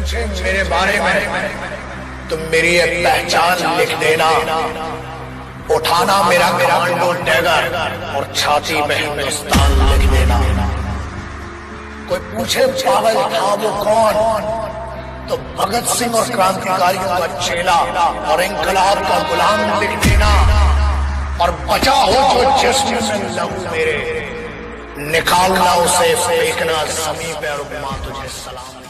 पूछे मेरे बारे में तुम मेरी एक पहचान लिख देना, उठाना मेरा कमांडो डैगर और छाती में हिंदुस्तान लिख देना। कोई पूछे पागल था वो कौन, तो भगत सिंह और क्रांतिकारियों का चेला और इंकलाब का गुलाम लिख देना। और बचा हो जो जिस्म में लहू मेरे, निकालना उसे फेंकना जमीन पे और मां तुझे सलाम।